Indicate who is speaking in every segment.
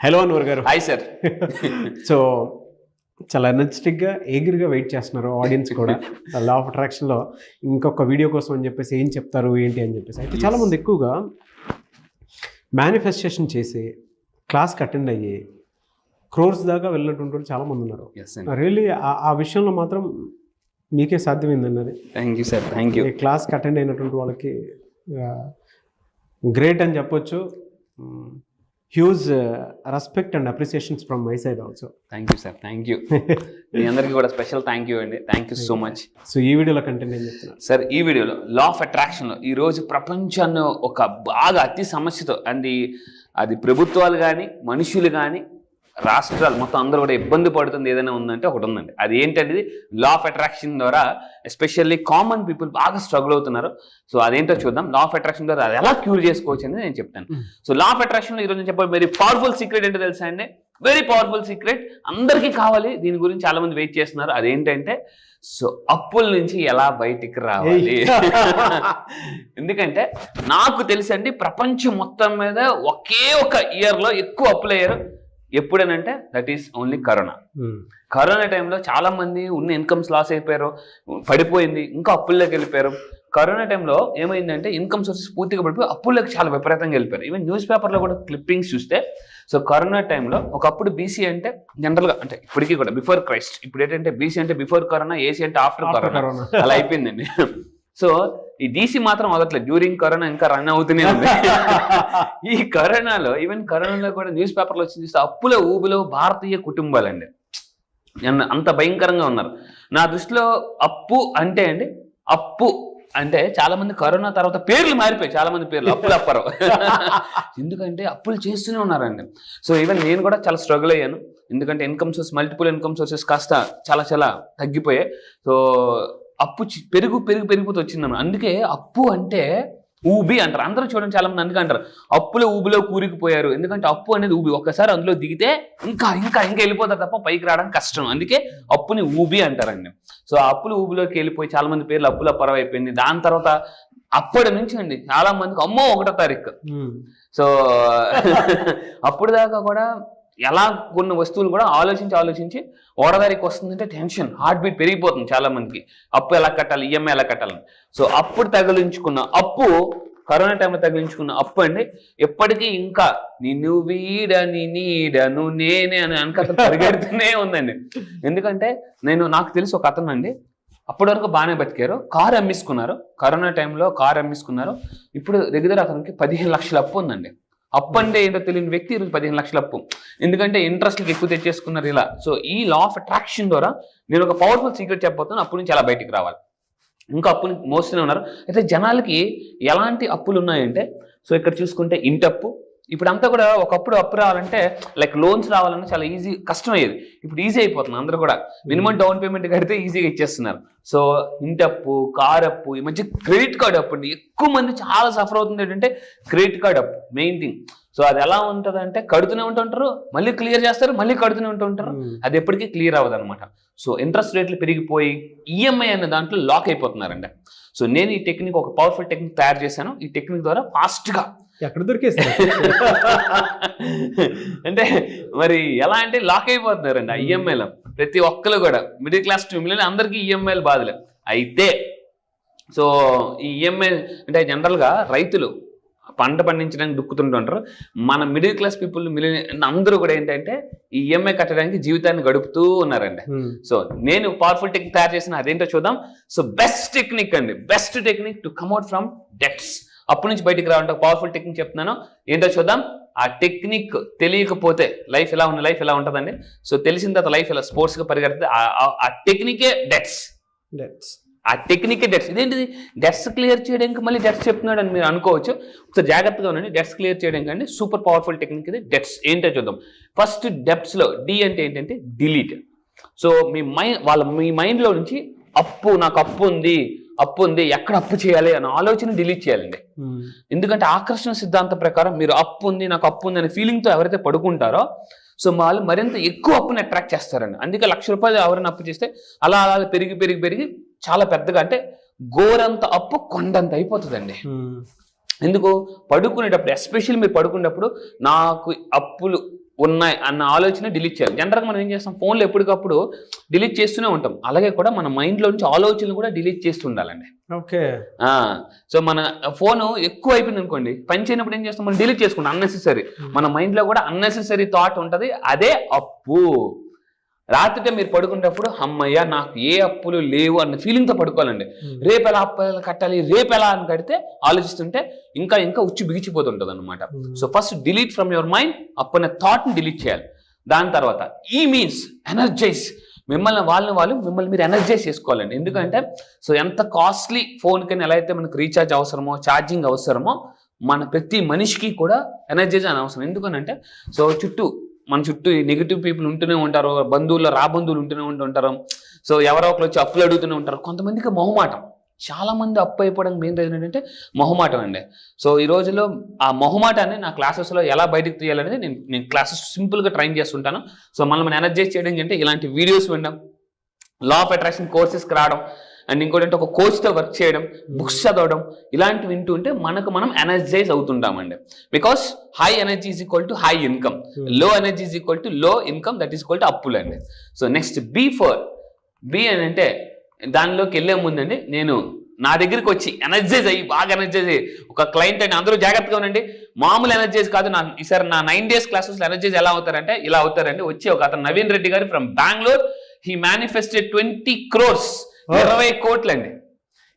Speaker 1: Hello Anwar గారు.
Speaker 2: Hi sir.
Speaker 1: So చాలా ఎనర్జెటిక్గా ఎగిరిగా వెయిట్ చేస్తున్నారు ఆడియన్స్ కూడా. లా ఆఫ్ అట్రాక్షన్లో ఇంకొక వీడియో కోసం అని చెప్పేసి ఏం చెప్తారు ఏంటి అని చెప్పేసి. అయితే చాలామంది ఎక్కువగా మేనిఫెస్టేషన్ చేసి క్లాస్కి అటెండ్ అయ్యి క్రోర్స్ దాకా వెళ్ళినటువంటి చాలామంది ఉన్నారు. రియల్లీ ఆ విషయంలో మాత్రం మీకే సాధ్యమైందండి అది.
Speaker 2: Thank you sir. Thank you.
Speaker 1: క్లాస్కి అటెండ్ అయినటువంటి వాళ్ళకి గ్రేట్ అని చెప్పొచ్చు. Huge respect and appreciations from my side also.
Speaker 2: Thank you sir. Thank you. మీ అందరికీ కూడా స్పెషల్ థ్యాంక్ యూ అండి. Thank you so much.
Speaker 1: So ఈ వీడియోలో కంటెంట్ ఏం చెప్తున్నాను
Speaker 2: సార్? ఈ వీడియోలో లా ఆఫ్ అట్రాక్షన్లో ఈరోజు ప్రపంచాన్ని ఒక బాగా అతి సమస్యతో అది ప్రభుత్వాలు కానీ మనుషులు కానీ రాష్ట్రాలు మొత్తం అందరూ కూడా ఇబ్బంది పడుతుంది ఏదైనా ఉందంటే ఒకటి ఉందండి. అది ఏంటంటే లా ఆఫ్ అట్రాక్షన్ ద్వారా ఎస్పెషల్లీ కామన్ పీపుల్ బాగా స్ట్రగుల్ అవుతున్నారు. సో అదేంటో చూద్దాం. లా ఆఫ్ అట్రాక్షన్ ద్వారా అది ఎలా క్యూర్ చేసుకోవచ్చు అనేది నేను చెప్తాను. సో లా ఆఫ్ అట్రాక్షన్లో ఈరోజు నేను చెప్పాలి వెరీ పవర్ఫుల్ సీక్రెట్ ఏంటో తెలుసా అండి? వెరీ పవర్ఫుల్ సీక్రెట్, అందరికీ కావాలి. దీని గురించి చాలా మంది వెయిట్ చేస్తున్నారు. అదేంటంటే సో అప్పుల నుంచి ఎలా బయటికి రావాలి. ఎందుకంటే నాకు తెలుసండి ప్రపంచం మొత్తం మీద ఒకే ఒక ఇయర్లో ఎక్కువ అప్పులు అయ్యారు. ఎప్పుడనంటే that is only corona. Corona టైంలో చాలా మంది ఉన్న ఇన్కమ్స్ లాస్ అయిపోయారు, పడిపోయింది, ఇంకా అప్పుల్లోకి వెళ్ళిపోయారు. కరోనా టైంలో ఏమైందంటే ఇన్కమ్ సోర్సెస్ పూర్తిగా పడిపోయి అప్పుల్లోకి చాలా విపరీతంగా వెళ్ళిపోయారు. ఈవెన్ న్యూస్ పేపర్లో కూడా క్లిప్పింగ్స్ చూస్తే సో కరోనా టైంలో ఒకప్పుడు బీసీ అంటే జనరల్గా అంటే ఇప్పటికీ కూడా బిఫోర్ క్రైస్ట్, ఇప్పుడు ఏంటంటే బీసీ అంటే బిఫోర్ కరోనా, ఏసీ అంటే ఆఫ్టర్ కరోనా అలా అయిపోయిందండి. సో ఈ డీసీ మాత్రం వదట్లేదు, డ్యూరింగ్ కరోనా ఇంకా రన్ అవుతూనే ఉంది. ఈ కరోనాలో ఈవెన్ కరోనాలో కూడా న్యూస్ పేపర్లో వచ్చి చూస్తే అప్పుల ఊబిలో భారతీయ కుటుంబాలండి అంత భయంకరంగా ఉన్నారు. నా దృష్టిలో అప్పు అంటే చాలా మంది కరోనా తర్వాత పేర్లు మారిపోయాయి. చాలా మంది పేర్లు అప్పులు అప్పరు. ఎందుకంటే అప్పులు చేస్తూనే ఉన్నారండి. సో ఈవెన్ నేను కూడా చాలా స్ట్రగుల్ అయ్యాను. ఎందుకంటే income source multiple income sources కాస్త చాలా తగ్గిపోయాయి. సో అప్పు పెరిగిపోతూ వచ్చిందన్న. అందుకే అప్పు అంటే ఊబి అంటారు అందరూ. చూడండి చాలా మంది అందుకే అంటారు అప్పుల ఊబిలో కూరుకుపోయారు. ఎందుకంటే అప్పు అనేది ఊబి, ఒక్కసారి అందులో దిగితే ఇంకా వెళ్ళిపోతారు తప్ప పైకి రావడం కష్టం. అందుకే అప్పుని ఊబి అంటారండి. సో ఆ అప్పుల ఊబిలోకి వెళ్ళిపోయి చాలా మంది పేర్లు అప్పుల పరవైపోయింది. దాని తర్వాత అప్పటి నుంచి అండి చాలా మందికి అమ్మో 1వ తారీఖు. సో అప్పుడు దాకా కూడా ఎలా కొన్ని వస్తువులు కూడా ఆలోచించి 1వ తారీఖు వస్తుందంటే టెన్షన్, హార్ట్ బీట్ పెరిగిపోతుంది చాలా మందికి. అప్పు ఎలా కట్టాలి, ఈఎంఐ ఎలా కట్టాలని. సో అప్పుడు తగిలించుకున్న అప్పు, కరోనా టైంలో తగిలించుకున్న అప్పు అండి ఎప్పటికీ ఇంకా నిన్ను వీడని నీడను నేనే అని అనుకథ పరిగెడుతూనే ఉందండి. ఎందుకంటే నాకు తెలిసి ఒక అతను అండి అప్పటి వరకు బాగానే బతికారు, కారు అమ్మేసుకున్నారు. కరోనా టైంలో కారు అమ్మేసుకున్నారు. ఇప్పుడు రెగ్యులర్ అతనికి 15 లక్షల అప్పు ఉందండి. అప్పు అంటే ఏంటో తెలియని వ్యక్తి ఈరోజు 15 లక్షల అప్పు. ఎందుకంటే ఇంట్రెస్ట్కి ఎక్కువ తెచ్చేసుకున్నారు ఇలా. సో ఈ లా ఆఫ్ అట్రాక్షన్ ద్వారా నేను ఒక పవర్ఫుల్ సీక్రెట్ చెప్పబోతున్నాను. అప్పు నుంచి ఎలా బయటికి రావాలి. ఇంకా అప్పుని మోస్తూనే ఉన్నారు. అయితే జనాలకి ఎలాంటి అప్పులు ఉన్నాయంటే సో ఇక్కడ చూసుకుంటే ఇంటి అప్పు. ఇప్పుడు అంతా కూడా ఒకప్పుడు అప్పు రావాలంటే లైక్ లోన్స్ రావాలంటే చాలా కష్టం అయ్యేది. ఇప్పుడు ఈజీ అయిపోతుంది. అందరూ కూడా మినిమం డౌన్ పేమెంట్ కడితే ఈజీగా ఇచ్చేస్తున్నారు. సో ఇంటి అప్పు, కార్ అప్పు, ఈ మధ్య క్రెడిట్ కార్డ్ అప్పు అండి ఎక్కువ మంది చాలా సఫర్ అవుతుంది. ఏంటంటే క్రెడిట్ కార్డ్ అప్పు మెయిన్ థింగ్. సో అది ఎలా ఉంటుంది అంటే కడుతూనే ఉంటుంటారు, మళ్ళీ క్లియర్ చేస్తారు, మళ్ళీ కడుతూనే ఉంటుంటారు. అది ఎప్పటికీ క్లియర్ అవ్వదు అనమాట. సో ఇంట్రెస్ట్ రేట్లు పెరిగిపోయి ఈఎంఐ అనే దాంట్లో లాక్ అయిపోతున్నారండి. సో నేను ఈ టెక్నిక్, ఒక పవర్ఫుల్ టెక్నిక్ తయారు చేశాను. ఈ టెక్నిక్ ద్వారా ఫాస్ట్గా
Speaker 1: ఎక్కడ దొరికేసారు
Speaker 2: అంటే మరి ఎలా అంటే లాక్ అయిపోతున్నారండి ఆ ఈఎంఐలో. ప్రతి ఒక్కరు కూడా మిడిల్ క్లాస్ టు మిలియన్ అందరికీ ఈఎంఐలు బాధలే. అయితే సో ఈ ఈఎంఐ అంటే జనరల్గా రైతులు పంట పండించడానికి దుక్కుతుంటారు. మన మిడిల్ క్లాస్ పీపుల్ మిలియన్ అందరూ కూడా ఏంటంటే ఈ ఈఎంఐ కట్టడానికి జీవితాన్ని గడుపుతూ ఉన్నారండి. సో నేను పవర్ఫుల్ టెక్నిక్ తయారు చేసిన అదేంటో చూద్దాం. So best technique to come out from debts. అప్పటి నుంచి బయటికి రావాలంటే పవర్ఫుల్ టెక్నిక్ చెప్తున్నాను. ఏంటో చూద్దాం. ఆ టెక్నిక్ తెలియకపోతే లైఫ్ ఎలా ఉంటుందండి. సో తెలిసిన తర్వాత లైఫ్ ఎలా స్పోర్ట్స్గా పరిగెడితే ఆ టెక్నికే డెట్స్. ఆ టెక్నికే డెట్స్. ఇదేంటిది డెట్స్ క్లియర్ చేయడానికి మళ్ళీ డెట్స్ చెప్తున్నాడు అని మీరు అనుకోవచ్చు. ఒకసారి జాగ్రత్తగా ఉండండి. డెట్స్ క్లియర్ చేయడానికి అండి సూపర్ పవర్ఫుల్ టెక్నిక్ ఇది. డెట్స్ ఏంటో చూద్దాం. ఫస్ట్ డెప్స్లో డి అంటే ఏంటంటే డిలీట్. సో మీ మైండ్లో నుంచి నాకు అప్పు ఉంది ఎక్కడ అప్పు చేయాలి అనే ఆలోచన డిలీట్ చేయాలండి. ఎందుకంటే ఆకర్షణ సిద్ధాంతం ప్రకారం మీరు నాకు అప్పు ఉంది అనే ఫీలింగ్తో ఎవరైతే పడుకుంటారో సో వాళ్ళు మరింత ఎక్కువ అప్పుని అట్రాక్ట్ చేస్తారండి. అందుకే ₹1,00,000 ఎవరైనా అప్పు చేస్తే అలా పెరిగి చాలా పెద్దగా అంటే గోరంత అప్పు కొండంత అయిపోతుందండి. ఎందుకు పడుకునేటప్పుడు ఎస్పెషల్లీ మీరు పడుకునేటప్పుడు నాకు అప్పులు ఉన్నాయి అన్న ఆలోచన డిలీట్ చేయాలి. జనరల్గా మనం ఏం చేస్తాం, ఫోన్లో ఎప్పటికప్పుడు డిలీట్ చేస్తూనే ఉంటాం. అలాగే కూడా మన మైండ్లో నుంచి ఆలోచనలు కూడా డిలీట్ చేస్తూ ఉండాలండి.
Speaker 1: ఓకే.
Speaker 2: సో మన ఫోన్ ఎక్కువ అయిపోయింది అనుకోండి, పని చేయనప్పుడు ఏం చేస్తాం, మనం డిలీట్ చేసుకుంటాం అన్నెసెసరీ. మన మైండ్లో కూడా అన్నెసెసరీ థాట్ ఉంటుంది, అదే అప్పు. రాత్రిటే మీరు పడుకునేటప్పుడు అమ్మయ్య నాకు ఏ అప్పులు లేవు అన్న ఫీలింగ్తో పడుకోవాలండి. రేపు ఎలా అప్పులు కట్టాలి, రేపు ఎలా అని కడితే ఆలోచిస్తుంటే ఇంకా ఇంకా ఉచ్చి బిగిచిపోతుంటుంది అనమాట. So first delete from your mind, అప్పు అనే థాట్ని డిలీట్ చేయాలి. దాని తర్వాత ఈ మీన్స్ ఎనర్జైజ్, మిమ్మల్ని మీరు ఎనర్జైజ్ చేసుకోవాలండి. ఎందుకంటే సో ఎంత కాస్ట్లీ ఫోన్ కన్నా ఎలా అయితే మనకు రీఛార్జ్ అవసరమో, ఛార్జింగ్ అవసరమో, మన ప్రతి మనిషికి కూడా ఎనర్జైజ్ అని అవసరం. ఎందుకనంటే సో మన చుట్టూ నెగిటివ్ పీపుల్ ఉంటూనే ఉంటారు, బంధువులు ఉంటూనే ఉంటారు. సో ఎవరో ఒకరు వచ్చి అప్పులు అడుగుతూనే ఉంటారు. కొంతమందికి మొహమాటం, చాలా మంది అప్పు అయిపోవడానికి మెయిన్ రీజన్ ఏంటంటే మొహమాటం అండి. సో ఈ రోజులో ఆ మొహమాటాన్ని నా క్లాసెస్లో ఎలా బయటకు తీయాలనేది నేను క్లాసెస్ సింపుల్గా ట్రైన్ చేస్తుంటాను. సో మనం ఎనర్జైజ్ చేయడం అంటే ఇలాంటి వీడియోస్ వినడం, లా ఆఫ్ అట్రాక్షన్ కోర్సెస్కి రావడం, అండ్ ఇంకోటి అంటే ఒక కోచ్తో వర్క్ చేయడం, బుక్స్ చదవడం, ఇలాంటివి వింటూ ఉంటే మనం ఎనర్జైజ్ అవుతుంటామండి. Because high energy is equal to high income, low energy is equal to low income, that is equal to అప్పులు అండి. సో నెక్స్ట్ బి అని అంటే దానిలోకి వెళ్ళే ముందండి, నేను నా దగ్గరికి వచ్చి ఎనర్జైజ్ అయ్యి బాగా ఎనర్జైజ్ అయ్యి ఒక క్లయింట్ అని అందరూ జాగ్రత్తగా ఉండండి. మామూలు ఎనర్జైజ్ కాదు. ఈసారి నా 9 days క్లాసెస్లో ఎనర్జైజ్ ఎలా అవుతారంటే ఇలా అవుతారండి. వచ్చి ఒక అతను నవీన్ రెడ్డి గారు from Bengaluru, he manifested 20 crores, 20 కోట్లు అండి.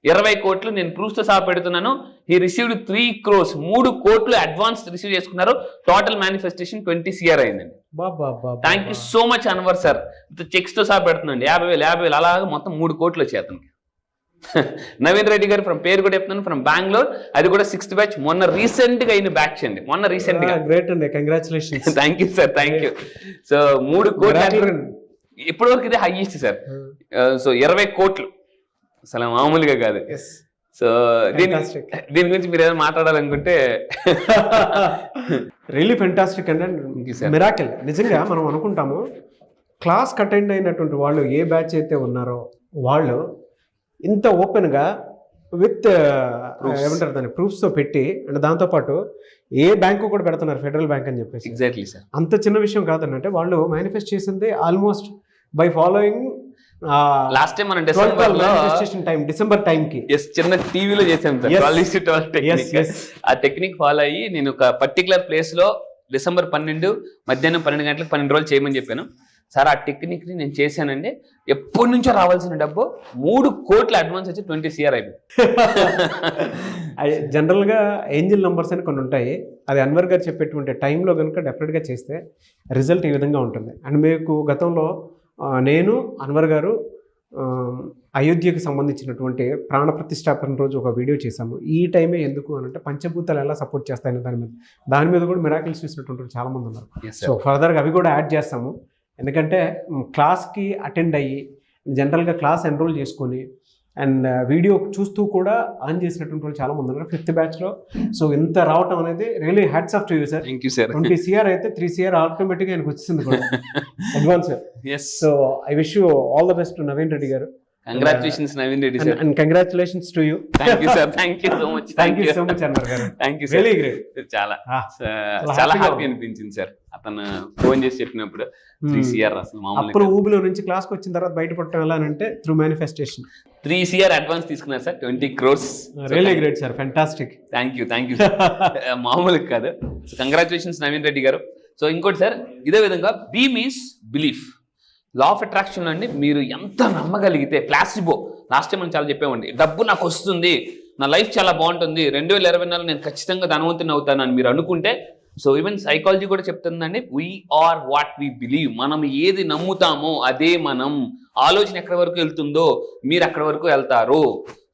Speaker 2: 20 కోట్లు నేను ప్రూఫ్ తో సహా పెడుతున్నాను. హీ రిసీవ్డ్ 3 crores, 3 కోట్లు అడ్వాన్స్ రిసీవ్ చేసుకున్నారు. టోటల్ మేనిఫెస్టేషన్ 20 CR అయిందండి. Thank you so much Anwar sir. Checks తో సహా పెడుతున్నాండి. 50,000 అలాగా మొత్తం 3 కోట్లు వచ్చాయి అతనికి. నవీన్ రెడ్డి గారు పేరు కూడా చెప్తున్నాను, ఫ్రమ్ బెంగళూరు. అది కూడా 6th batch, మొన్న రీసెంట్ గా అయిన బ్యాచ్ అండి. మొన్న రీసెంట్ గా.
Speaker 1: గ్రేట్ అండి, congratulations.
Speaker 2: Thank you sir, thank you. So 3 కోట్లు ఇప్పటి వరకు ఇదే హైయెస్ట్ సార్. సో 20 కోట్లు అసలు మామూలుగా కాదు. సో దీని గురించి మీరు ఏదైనా మాట్లాడాలనుకుంటే
Speaker 1: రియల్లీ ఫెంటాస్టిక్ అండి, మిరాకిల్. నిజంగా మనం అనుకుంటాము క్లాస్ అటెండ్ అయినటువంటి వాళ్ళు ఏ బ్యాచ్ అయితే ఉన్నారో వాళ్ళు ఇంత ఓపెన్గా విత్ ఏమంటారు దాన్ని ప్రూఫ్స్తో పెట్టి, అండ్ దాంతోపాటు ఏ బ్యాంకు కూడా పెడుతున్నారు, ఫెడరల్ బ్యాంక్ అని చెప్పేసి.
Speaker 2: Exactly sir.
Speaker 1: అంత చిన్న విషయం కాదండి. అంటే వాళ్ళు మేనిఫెస్ట్ చేసింది almost by following
Speaker 2: last time మనం
Speaker 1: డిసెంబర్ టైం కి
Speaker 2: చిన్న టీవీలో చేసాం సార్. ఆ టెక్నిక్ ఫాలో అయ్యి నేను ఒక పర్టికులర్ ప్లేస్ లో December 12 మధ్యాహ్నం 12 గంటలకు 12 రోజులు చేయమని చెప్పాను సార్. ఆ టెక్నిక్ ని నేను చేశానండి. ఎప్పటి నుంచో రావాల్సిన డబ్బు 3 కోట్ల అడ్వాన్స్ వచ్చి 20 CR అయిపోయింది.
Speaker 1: జనరల్గా ఏంజిల్ నంబర్స్ అని కొన్ని ఉంటాయి. అది అన్వర్ గారు చెప్పేటువంటి టైంలో కనుక డెఫినెట్గా చేస్తే రిజల్ట్ ఈ విధంగా ఉంటుంది. అండ్ మీకు గతంలో నేను అన్వర్ గారు అయోధ్యకు సంబంధించినటువంటి ప్రాణ ప్రతిష్టాపన రోజు ఒక వీడియో చేశాము. ఈ టైమే ఎందుకు అని అంటే పంచభూతాలు ఎలా సపోర్ట్ చేస్తాయని దాని మీద కూడా మిరాకిల్స్ చూసినటువంటి చాలామంది ఉన్నారు. సో ఫర్దర్గా అవి కూడా యాడ్ చేస్తాము. ఎందుకంటే క్లాస్కి అటెండ్ అయ్యి జనరల్గా క్లాస్ ఎన్రోల్ చేసుకొని అండ్ వీడియో చూస్తూ కూడా ఆన్ చేసినటువంటి వాళ్ళు చాలా మంది ఉన్నారు 5th batch లో. సో ఇంత రావటం అనేది really hats off to you sir.
Speaker 2: Thank you sir.
Speaker 1: 20 CR అయితే 3 CR ఆటోమేటిక్గా ఆయనకు వచ్చింది కూడా advance. So I wish you all the best Naveen Reddy గారు.
Speaker 2: Congratulations Naveen Reddy sir.
Speaker 1: And congratulations to you.
Speaker 2: Thank you sir. Thank you so much.
Speaker 1: Thank you so much Anwar garu.
Speaker 2: Thank you sir.
Speaker 1: Really great.
Speaker 2: చాలా happy అనిపించింది sir. అతను phone చేసి చెప్పినప్పుడు 3 CR అసలు మామూలుగా
Speaker 1: అప్పుడు ఊబిలో నుంచి క్లాస్కి వచ్చిన తర్వాత బయటపడటం ఎలా అంటే త్రూ మేనిఫెస్టేషన్
Speaker 2: 3 CR అడ్వాన్స్ తీసుకున్నారు sir. 20 crores.
Speaker 1: Really great sir, fantastic.
Speaker 2: Thank you మామూలుగా కాదు. సో కంగ్రాచులేషన్స్ నవీన్ రెడ్డి గారు. సో ఇంకోటి సార్, ఇదే విధంగా B means belief. Law of attraction అండి, మీరు ఎంత నమ్మగలిగితే ప్లాసిబో లాస్ట్ టైం మనం చాలా చెప్పామండి, డబ్బు నాకు వస్తుంది, నా లైఫ్ చాలా బాగుంటుంది, 2024 నేను ఖచ్చితంగా ధనవంతుని అవుతానని మీరు అనుకుంటే, సో ఈవెన్ సైకాలజీ కూడా చెప్తుందండి, వీఆర్ వాట్ వీ బిలీవ్. మనం ఏది నమ్ముతామో అదే మనం. ఆలోచన ఎక్కడి వరకు వెళ్తుందో మీరు అక్కడి వరకు వెళ్తారు.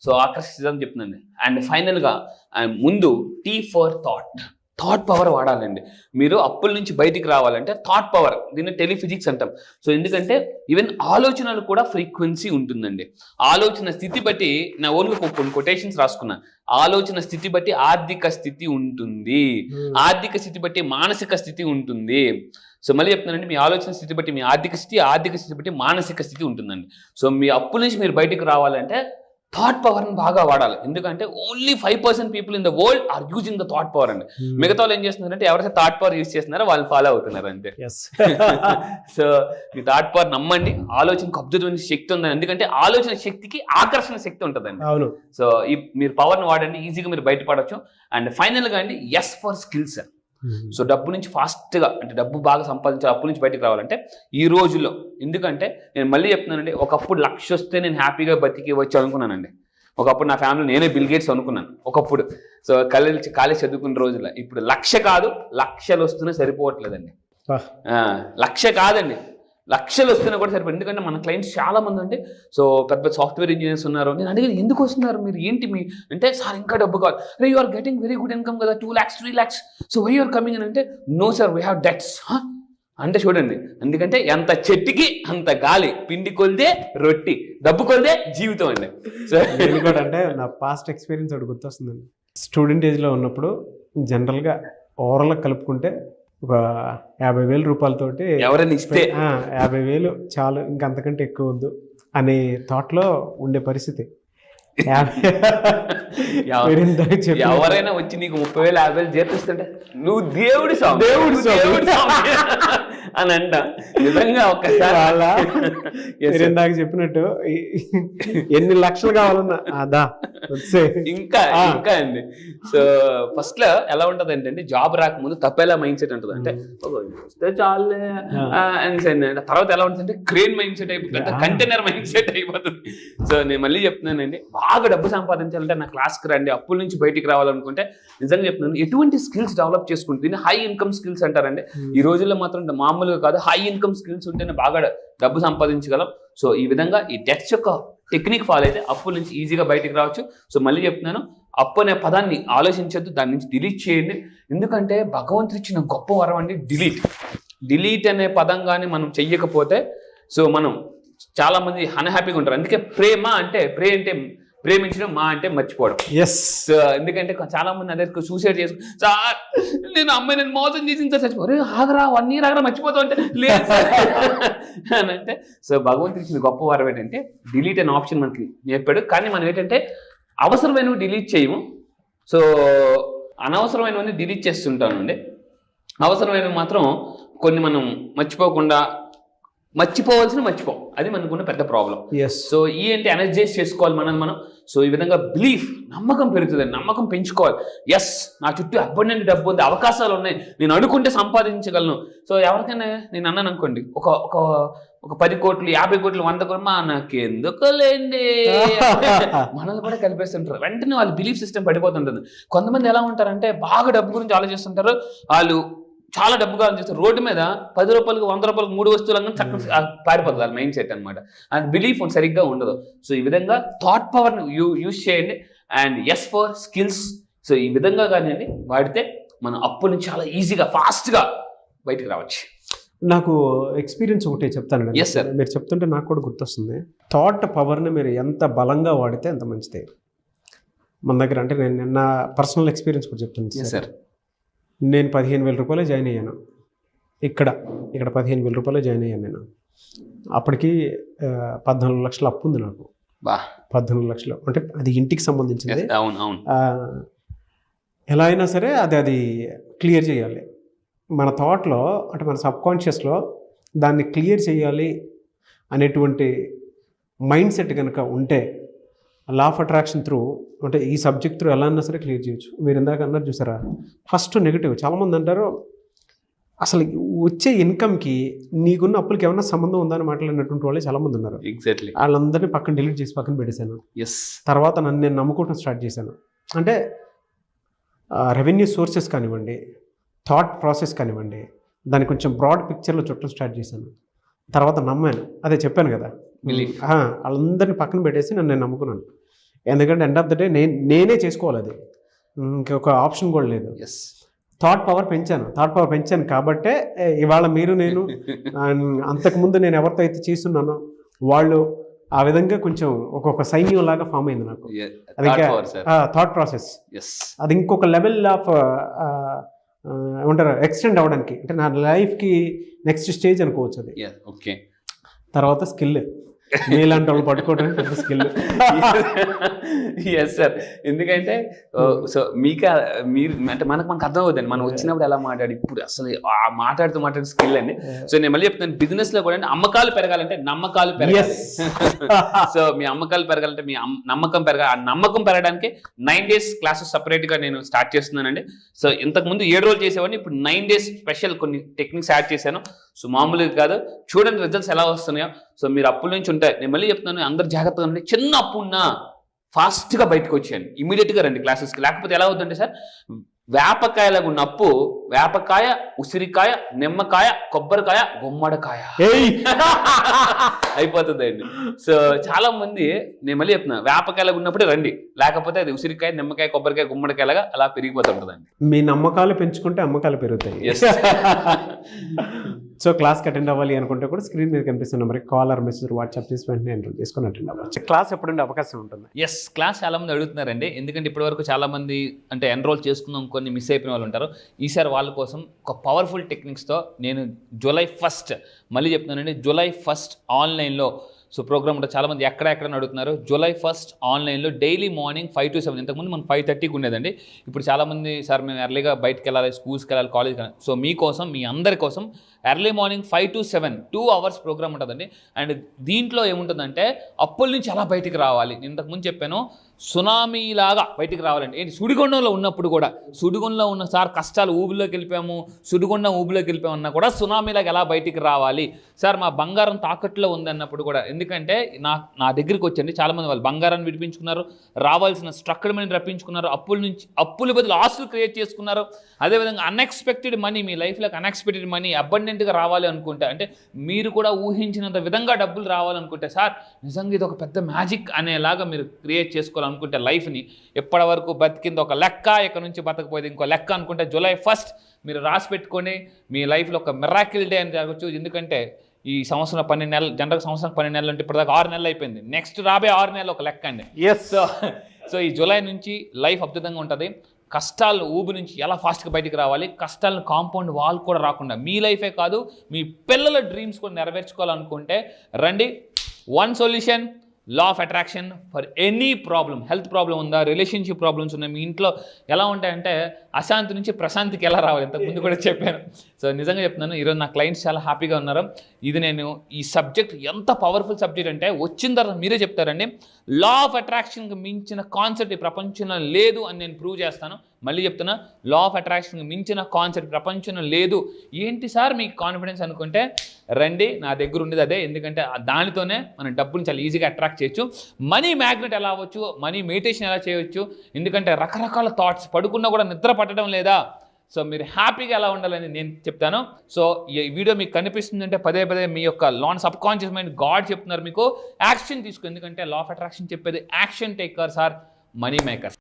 Speaker 2: సో ఆకర్షితం చెప్తుందండి. అండ్ ఫైనల్గా ముందు టీ ఫర్ థాట్ పవర్ వాడాలండి. మీరు అప్పుల నుంచి బయటికి రావాలంటే థాట్ పవర్, దీన్ని టెలిఫిజిక్స్ అంటాం. సో ఎందుకంటే ఈవెన్ ఆలోచనలు కూడా ఫ్రీక్వెన్సీ ఉంటుందండి. ఆలోచన స్థితి బట్టి నా ఓన్గా కొన్ని కొటేషన్స్ రాసుకున్నా. ఆలోచన స్థితి బట్టి ఆర్థిక స్థితి ఉంటుంది, ఆర్థిక స్థితి బట్టి మానసిక స్థితి ఉంటుంది. సో మళ్ళీ చెప్తున్నానండి, మీ ఆలోచన స్థితి బట్టి మీ ఆర్థిక స్థితి, ఆర్థిక స్థితి బట్టి మానసిక స్థితి ఉంటుందండి. సో మీ అప్పుల నుంచి మీరు బయటికి రావాలంటే థాట్ పవర్ని బాగా వాడాలి. ఎందుకంటే only 5% people in the world are using the thought power అండి. మిగతా వాళ్ళు ఏం చేస్తున్నారంటే ఎవరైతే థాట్ పవర్ యూజ్ చేస్తున్నారో వాళ్ళు ఫాలో అవుతున్నారు అంతే. సో మీ థాట్ పవర్ నమ్మండి, ఆలోచనకు అద్భుతమైన శక్తి ఉందని. ఎందుకంటే ఆలోచన శక్తికి ఆకర్షణ శక్తి ఉంటుందండి.
Speaker 1: అవును.
Speaker 2: సో ఈ మీరు పవర్ని వాడండి, ఈజీగా మీరు బయటపడవచ్చు. అండ్ ఫైనల్గా అండి ఎస్ ఫర్ స్కిల్స్. సో డబ్బు నుంచి ఫాస్ట్గా, అంటే డబ్బు బాగా సంపాదించాలి, అప్పు నుంచి బయటకు రావాలంటే ఈ రోజుల్లో, ఎందుకంటే నేను మళ్ళీ చెప్తున్నానండి, ఒకప్పుడు 1,00,000 వస్తే నేను హ్యాపీగా బతికి వచ్చి అనుకున్నానండి. ఒకప్పుడు నా ఫ్యామిలీ నేనే బిల్ గేట్స్ అనుకున్నాను ఒకప్పుడు. సో కాలేజ్ చదువుకున్న రోజుల్లో. ఇప్పుడు 1,00,000 కాదు, లక్షలు వస్తున్నా సరిపోవట్లేదండి. 1,00,000 కాదండి, లక్షలు వస్తున్నా కూడా సరిపోయి. ఎందుకంటే మన క్లయింట్స్ చాలా మంది అంటే సో పెద్ద సాఫ్ట్వేర్ ఇంజనీర్స్ ఉన్నారు. నేను అడిగాను ఎందుకు వస్తున్నారు మీరు, ఏంటి మీ అంటే, సార్ ఇంకా డబ్బు కావాలి. అరే you are getting very good income కదా, 2 lakhs 3 lakhs, so why you're coming అని అంటే, no sir we have debts. అంటే చూడండి, ఎందుకంటే ఎంత చెట్టుకి అంత గాలి, పిండి కొలితే రొట్టి, డబ్బు కొలితే జీవితం అండి. సో
Speaker 1: కూడా అంటే నా పాస్ట్ ఎక్స్పీరియన్స్ ఒకటి గుర్తొస్తుందండి. స్టూడెంట్ ఏజ్లో ఉన్నప్పుడు జనరల్గా ఓవరాల్గా కలుపుకుంటే ఒక 50,000 రూపాయలతోటి
Speaker 2: ఎవరైనా ఇస్తే
Speaker 1: 50,000 చాలు, ఇంకంతకంటే ఎక్కువ వద్దు అనే థాట్లో ఉండే పరిస్థితి.
Speaker 2: ఎవరైనా వచ్చి నీకు 30,000 50,000 చేపిస్తుంటే నువ్వు దేవుడి అని అంట. నిజంగా ఒక్కసారి
Speaker 1: ఇందాక చెప్పినట్టు ఎన్ని లక్షలు కావాలన్నా అదా
Speaker 2: ఇంకా అండి. సో ఫస్ట్ లో ఎలా ఉంటది అంటే, జాబ్ రాకముందు తప్పేలా మైండ్ సెట్ ఉంటుంది. అంటే చాలే అని. తర్వాత ఎలా ఉంటుంది అంటే క్రేన్ మైండ్ సెట్ అయిపోతుంది, కంటైనర్ మైండ్ సెట్ అయిపోతుంది. సో నేను మళ్ళీ చెప్తున్నానండి, బాగా డబ్బు సంపాదించాలంటే నా క్లాస్కి రండి. అప్పుల నుంచి బయటికి రావాలనుకుంటే నిజంగా చెప్తున్నాను, ఎటువంటి స్కిల్స్ డెవలప్ చేసుకుంటే దీన్ని హై ఇన్కమ్ స్కిల్స్ అంటారండి. ఈ రోజుల్లో మాత్రం మామూలుగా కాదు, హై ఇన్కమ్ స్కిల్స్ ఉంటేనే బాగా డబ్బు సంపాదించగలం. సో ఈ విధంగా ఈ డెట్స్ యొక్క టెక్నిక్ ఫాలో అయితే అప్పుల నుంచి ఈజీగా బయటికి రావచ్చు. సో మళ్ళీ చెప్తున్నాను, అప్పు అనే పదాన్ని ఆలోచించద్దు, దాని నుంచి డిలీట్ చేయండి. ఎందుకంటే భగవంతుడు ఇచ్చిన గొప్ప వరం అండి డిలీట్ అనే పదం కానీ మనం చెయ్యకపోతే సో మనం చాలా మంది అన్హ్యాపీగా ఉంటారు. అందుకే ప్రేమ అంటే ప్రేమించడం, మా అంటే మర్చిపోవడం. ఎందుకంటే చాలా మంది అదే సూసైడ్ చేసుకుని, సార్ నేను అమ్మాయి నేను మోసం చేసింది సార్, చచ్చిపోరు ఆగరా 1 year ఆగరా మర్చిపోతావు అంటే లేదు అని అంటే. సో భగవంతుడు ఇచ్చిన గొప్ప వరం ఏంటంటే డిలీట్ అనే ఆప్షన్ మనకి నేర్పాడు. కానీ మనం ఏంటంటే అవసరమైనవి డిలీట్ చేయము, సో అనవసరమైనవన్నీ డిలీట్ చేస్తుంటామండి. అవసరమైనవి మాత్రం కొన్ని మనం మర్చిపోం, అది మనకున్న పెద్ద ప్రాబ్లం. సో ఏంటి ఎనర్జైజ్ చేసుకోవాలి మనం. సో ఈ విధంగా బిలీఫ్, నమ్మకం పెరుగుతుంది, నమ్మకం పెంచుకోవాలి. ఎస్, నా చుట్టూ అబ్బడినండి డబ్బు ఉంది, అవకాశాలు ఉన్నాయి, నేను అనుకుంటే సంపాదించగలను. సో ఎవరికైనా నేను అన్నాను అనుకోండి, ఒక 10 కోట్లు 50 కోట్లు 100 కోట్లు మనకెందుకులేండి మనల్ని కూడా కలిపేస్తుంటారు. వెంటనే వాళ్ళ బిలీఫ్ సిస్టమ్ పడిపోతుంటుంది. కొంతమంది ఎలా ఉంటారంటే బాగా డబ్బు గురించి ఆలోచిస్తుంటారు, వాళ్ళు చాలా డబ్బు కావాలని చేస్తారు, రోడ్డు మీద 10 రూపాయలకు 100 రూపాయలకు 3 వస్తువులు చక్కగా పారిపోతుంది వాళ్ళ మైండ్ సెట్ అనమాట. అది బిలీఫ్ సరిగ్గా ఉండదు. సో ఈ విధంగా థాట్ పవర్ని యూజ్ చేయండి. And S for skills. So ఈ విధంగా కానీ వాడితే మనం అప్పు నుంచి చాలా ఈజీగా ఫాస్ట్గా బయటకు రావచ్చు.
Speaker 1: నాకు ఎక్స్పీరియన్స్ ఒకటే చెప్తాను.
Speaker 2: ఎస్ సార్,
Speaker 1: మీరు చెప్తుంటే నాకు కూడా గుర్తొస్తుంది. థాట్ పవర్ని మీరు ఎంత బలంగా వాడితే అంత మంచిదే మన దగ్గర. అంటే నేను నా పర్సనల్ ఎక్స్పీరియన్స్ కూడా చెప్తాను
Speaker 2: సార్.
Speaker 1: నేను 15,000 రూపాయలు జాయిన్ అయ్యాను. ఇక్కడ 15,000 రూపాయలు జాయిన్ అయ్యాను నేను. అప్పటికి 14 లక్షల అప్పు ఉంది నాకు. 14 లక్షలు అంటే అది ఇంటికి సంబంధించింది. ఎలా అయినా సరే అది క్లియర్ చేయాలి. మన థాట్లో, అంటే మన సబ్కాన్షియస్లో దాన్ని క్లియర్ చేయాలి అనేటువంటి మైండ్ సెట్ కనుక ఉంటే లా ఆఫ్ అట్రాక్షన్ త్రూ, అంటే ఈ సబ్జెక్ట్ త్రూ ఎలా అన్నా సరే క్లియర్ చేయొచ్చు. మీరు ఇందాక అన్నారు చూసారా, ఫస్ట్ నెగిటివ్. చాలామంది అంటారు అసలు వచ్చే ఇన్కమ్కి నీకున్న అప్పులకి ఏమన్నా సంబంధం ఉందని మాట్లాడినటువంటి వాళ్ళే చాలామంది ఉన్నారు.
Speaker 2: ఎగ్జాక్ట్లీ.
Speaker 1: వాళ్ళందరినీ పక్కన డిలీట్ చేసి పక్కన పెట్టేశాను. తర్వాత నేను నమ్ముకోవడం స్టార్ట్ చేశాను. అంటే రెవెన్యూ సోర్సెస్ కానివ్వండి, థాట్ ప్రాసెస్ కానివ్వండి, దాన్ని కొంచెం బ్రాడ్ పిక్చర్లో చుట్టడం స్టార్ట్ చేశాను. తర్వాత నమ్మాను, అదే చెప్పాను కదా, వాళ్ళందరినీ పక్కన పెట్టేసి నేను నమ్ముకున్నాను. ఎందుకంటే ఎండ్ ఆఫ్ ద డే నేనే చేసుకోవాలి, అది ఇంకొక ఆప్షన్ కూడా లేదు. థాట్ పవర్ పెంచాను కాబట్టే ఇవాళ మీరు నేను అంతకుముందు నేను ఎవరితో అయితే చేస్తున్నానో వాళ్ళు ఆ విధంగా కొంచెం ఒక్కొక్క సైన్యం లాగా ఫామ్ అయింది నాకు. అది థాట్ ప్రాసెస్, అది ఇంకొక లెవెల్ ఆఫ్ ఏమంటారు ఎక్స్టెండ్ అవ్వడానికి, అంటే నా లైఫ్కి నెక్స్ట్ స్టేజ్ అనుకోవచ్చు అది.
Speaker 2: ఓకే.
Speaker 1: తర్వాత స్కిల్ మీలాంటి వాళ్ళు పట్టుకోవడం పెద్ద స్కిల్.
Speaker 2: ఎస్ సార్, ఎందుకంటే సో మీకే మీరు అంటే మనకు అర్థం అవుతుంది మనం వచ్చినప్పుడు ఎలా మాట్లాడి ఇప్పుడు అసలు ఆ మాట్లాడుతూ స్కిల్ అండి. సో నేను మళ్ళీ చెప్తాను, బిజినెస్ లో కూడా అమ్మకాలు పెరగాలంటే నమ్మకాలు పెరగాలి. సో మీ అమ్మకాలు పెరగాలంటే మీ నమ్మకం పెరగాలి. ఆ నమ్మకం పెరగడానికి 9 days క్లాసెస్ సపరేట్ గా నేను స్టార్ట్ చేస్తున్నానండి. సో ఇంతకు ముందు 7 రోజులు చేసేవాడిని, ఇప్పుడు 9 days స్పెషల్ కొన్ని టెక్నిక్స్ యాడ్ చేశాను. సో మామూలుగా కాదు, చూడండి రిజల్ట్స్ ఎలా వస్తున్నాయో. సో మీరు అప్పుల నుంచి ఉంటాయి, నేను మళ్ళీ చెప్తున్నాను అందరు జాగ్రత్తగా ఉండండి. చిన్న అప్పు ఉన్నా ఫాస్ట్గా బయటకు వచ్చేయండి, ఇమీడియట్గా రండి క్లాసెస్కి. లేకపోతే ఎలా అవుతుందంటే సార్, వేపకాయలకు ఉన్న అప్పు వేపకాయ, ఉసిరికాయ, నిమ్మకాయ, కొబ్బరికాయ, గుమ్మడికాయ అయిపోతుందండి. సో చాలా మంది నేను మళ్ళీ చెప్తున్నా, వేపకాయలకు ఉన్నప్పుడే రండి, లేకపోతే అది ఉసిరికాయ, నిమ్మకాయ, కొబ్బరికాయ, గుమ్మడికాయలాగా అలా పెరిగిపోతుంటుందండి.
Speaker 1: మీ నమ్మకాలు పెంచుకుంటే అమ్మకాలు పెరుగుతాయి. సో క్లాస్కి అటెండ్ అవ్వాలి అనుకుంటే కూడా స్క్రీన్ మీద కనిపిస్తున్న నెంబర్కి కాల్ ఆర్ మెసేజ్ వాట్సాప్ చేసి వెంటనే ఎన్రోల్ చేసుకుని అటెండ్ అవ్వచ్చు. క్లాస్ ఎప్పుడుండే అవకాశం ఉంటుంది?
Speaker 2: ఎస్, క్లాస్ చాలా మంది అడుగుతున్నారండి. ఎందుకంటే ఇప్పటివరకు చాలా మంది అంటే ఎన్రోల్ చేసుకుందాం కొన్ని మిస్ అయిపోయిన వాళ్ళు ఉంటారు. ఈసారి వాళ్ళ కోసం ఒక పవర్ఫుల్ టెక్నిక్స్తో నేను July 1st మళ్ళీ చెప్తున్నానండి, July 1st ఆన్లైన్లో సో ప్రోగ్రామ్ ఉంటుంది. చాలామంది ఎక్కడ అడుగుతున్నారు. July 1st ఆన్లైన్లో డైలీ మార్నింగ్ 5 to 7. ఇంతకుముందు మనం 5:30కి ఉండేదండి. ఇప్పుడు చాలామంది సార్ మేము ఎర్లీగా బయటకు వెళ్ళాలి, స్కూల్స్కి వెళ్ళాలి, కాలేజ్కి వెళ్ళాలి. సో మీకోసం, మీ అందరి కోసం early morning 5 to 7 2 hours programme ఉంటుందండి. అండ్ దీంట్లో ఏముంటుందంటే అప్పుల నుంచి ఎలా బయటికి రావాలి. నేను ఇంతకుముందు చెప్పాను, సునామీలాగా బయటికి రావాలండి. ఏంటి, సుడిగుండంలో ఉన్నప్పుడు కూడా, సుడిగుండంలో ఉన్న సార్ కష్టాలు ఊబిలోకి వెళ్ళిపోయాము, సుడిగుండం ఊబిలోకి వెళ్ళిపోయామన్నా కూడా సునామీలాగా ఎలా బయటికి రావాలి సార్. మా బంగారం తాకట్లో ఉందన్నప్పుడు కూడా, ఎందుకంటే నా దగ్గరికి వచ్చండి చాలామంది వాళ్ళు బంగారాన్ని విడిపించుకున్నారు, రావాల్సిన స్ట్రక్చర్ మనీ రప్పించుకున్నారు, అప్పుల బదులు ఆస్తులు క్రియేట్ చేసుకున్నారు. అదేవిధంగా అన్ఎక్స్పెక్టెడ్ మనీ, మీ లైఫ్లోకి అన్ఎక్స్పెక్టెడ్ మనీ అబండెంట్గా రావాలి అనుకుంటే, అంటే మీరు కూడా ఊహించినంత విధంగా డబ్బులు రావాలనుకుంటే సార్ నిజంగా ఇది ఒక పెద్ద మ్యాజిక్ అనేలాగా మీరు క్రియేట్ చేసుకోవాలనుకుంటే లైఫ్ని, ఎప్పటి వరకు బతికింది ఒక లెక్క, ఇక్కడ నుంచి బతకపోయేది ఇంకో లెక్క అనుకుంటే July 1st మీరు రాసి పెట్టుకొని మీ లైఫ్లో ఒక మిరాకిల్ డే అని జరగచ్చు. ఎందుకంటే ఈ సంవత్సరం 12 నెలలు, జనరల్ సంవత్సరం 12 నెలలు అంటే ఇప్పటిదాకా 6 నెలలు అయిపోయింది. నెక్స్ట్ రాబోయే 6 నెలలు ఒక లెక్క అండి. సో ఈ జూలై నుంచి లైఫ్ అద్భుతంగా ఉంటుంది. కష్టాలు ఊబి నుంచి ఎలా ఫాస్ట్గా బయటికి రావాలి, కష్టాలను కాంపౌండ్ వాల్ కూడా రాకుండా మీ లైఫే కాదు మీ పిల్లల డ్రీమ్స్ కూడా నెరవేర్చుకోవాలనుకుంటే రండి. One solution, law of attraction for any problem. Health problem ఉందా, రిలేషన్షిప్ ప్రాబ్లమ్స్ ఉన్నాయి, మీ ఇంట్లో ఎలా ఉంటాయంటే అశాంతి నుంచి ప్రశాంతికి ఎలా రావాలి, ఇంతకుముందు కూడా చెప్పాను. సో నిజంగా చెప్తున్నాను, ఈరోజు నా క్లయింట్స్ చాలా హ్యాపీగా ఉన్నారు. ఇది నేను ఈ సబ్జెక్ట్ ఎంత పవర్ఫుల్ సబ్జెక్ట్ అంటే వచ్చిన తర్వాత మీరే చెప్తారండి, లా ఆఫ్ అట్రాక్షన్కి మించిన కాన్సెప్ట్ ఈ ప్రపంచంలో లేదు అని నేను ప్రూవ్ చేస్తాను. మళ్ళీ చెప్తున్నా, లా ఆఫ్ అట్రాక్షన్కి మించిన కాన్సెప్ట్ ప్రపంచంలో లేదు. ఏంటి సార్ మీకు కాన్ఫిడెన్స్ అనుకుంటే రండి, నా దగ్గర ఉండేది అదే. ఎందుకంటే దానితోనే మనం డబ్బుని చాలా ఈజీగా అట్రాక్ట్ చేయొచ్చు. మనీ మ్యాగ్నెట్ ఎలా అవ్వచ్చు, మనీ మెడిటేషన్ ఎలా చేయవచ్చు. ఎందుకంటే రకరకాల థాట్స్, పడుకున్నా కూడా నిద్ర పట్టడం లేదా. సో మీరు హ్యాపీగా ఎలా ఉండాలని నేను చెప్తాను. సో ఈ వీడియో మీకు కనిపిస్తుందంటే పదే మీ యొక్క లాన్ సబ్ కాన్షియస్ మైండ్ గాడ్ చెప్తున్నారు మీకు యాక్షన్ తీసుకో. ఎందుకంటే లా ఆఫ్ అట్రాక్షన్ చెప్పేది action takers are money makers.